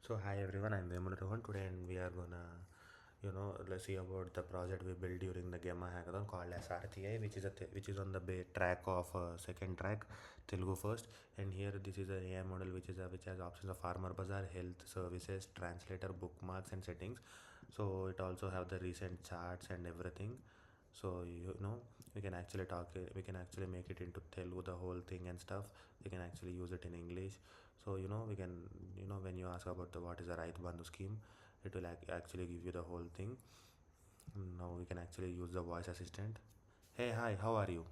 So hi everyone, I'm Vemul Rohan today, and we are gonna, let's see about the project we built during the Gemma Hackathon called as RTI, which is on the track of second track, Telugu first, and here this is a AI model which has options of Farmer Bazaar, health services, translator, bookmarks, and settings. So it also have the recent charts and everything. So we can actually we can actually make it into Telugu the whole thing and stuff. We can actually use it in English. So we can, when you ask about the what is the Raitu Bandhu scheme, it will actually give you the whole thing. Now we can actually use the voice assistant. Hey, hi, how are you?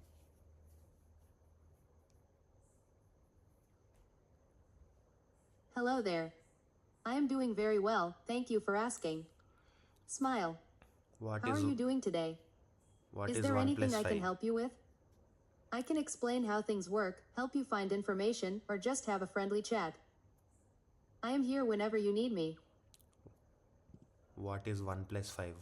Hello there. I am doing very well, thank you for asking. Smile. What How are is you doing today? what Is is there one anything plus I can five? help you with? I can explain how things work, help you find information, or just have a friendly chat. I am here whenever you need me. What is one plus five?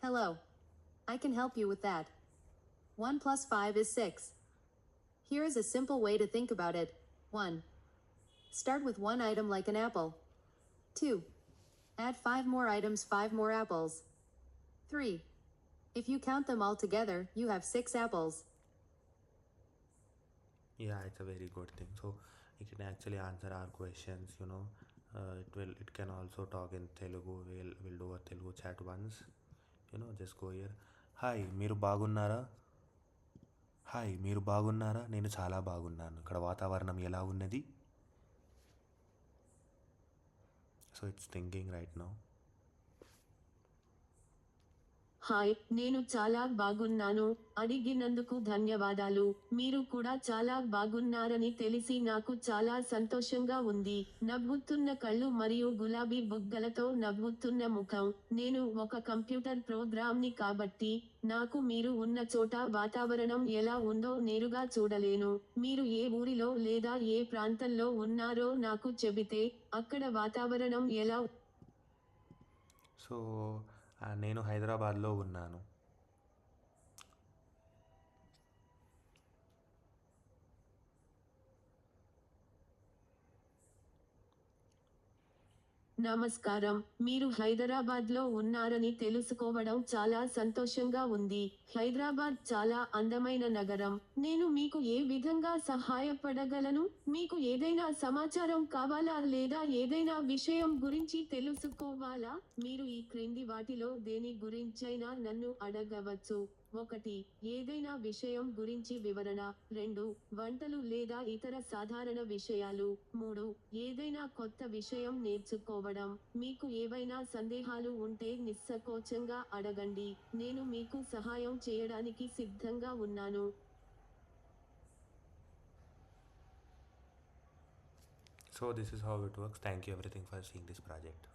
Hello. I can help you with that. 1 plus 5 is 6. Here is a simple way to think about it. 1. Start with one item like an apple. 2. Add 5 more items, 5 more apples. 3. If you count them all together, you have 6 apples. Yeah, it's a very good thing. So it can actually answer our questions. It can also talk in Telugu. We'll do a Telugu chat once. Just go here. Hi మీరు బాగున్నారా hi మీరు బాగున్నారా నేను చాలా బాగున్నాను ఇక్కడ వాతావరణం ఎలా ఉన్నది so it's thinking right now hi నేను చాలా బాగున్నాను అడిగినందుకు ధన్యవాదాలు మీరు కూడా చాలా బాగున్నారని తెలిసి నాకు చాలా సంతోషంగా ఉంది నవ్వుతున్న కళ్ళు మరియు గులాబీ బుగ్గలతో నవ్వుతున్న ముఖం నేను ఒక కంప్యూటర్ ప్రోగ్రామ్ని కాబట్టి నాకు మీరు ఉన్న చోట వాతావరణం ఎలా ఉందో నేరుగా చూడలేను మీరు ఏ ఊరిలో లేదా ఏ ప్రాంతంలో ఉన్నారో నాకు చెబితే అక్కడ వాతావరణం ఎలా సో నేను హైదరాబాద్లో ఉన్నాను నమస్కారం మీరు హైదరాబాద్లో ఉన్నారని తెలుసుకోవడం చాలా సంతోషంగా ఉంది హైదరాబాద్ చాలా అందమైన నగరం నేను మీకు ఏ విధంగా సహాయపడగలను మీకు ఏదైనా సమాచారం కావాలా లేదా ఏదైనా విషయం గురించి తెలుసుకోవాలా మీరు ఈ క్రింది వాటిలో దేని గురించైనా నన్ను అడగవచ్చు 1 ఏదైనా విషయం గురించి వివరణ 2 వంటలు లేదా ఇతర సాధారణ విషయాలు 3 ఏదైనా కొత్త విషయం నేర్చుకోవడం మీకు ఏవైనా సందేహాలు ఉంటే నిస్సకోచంగా అడగండి నేను మీకు సహాయం చేయడానికి సిద్ధంగా ఉన్నాను so this is how it works thank you everything for seeing this project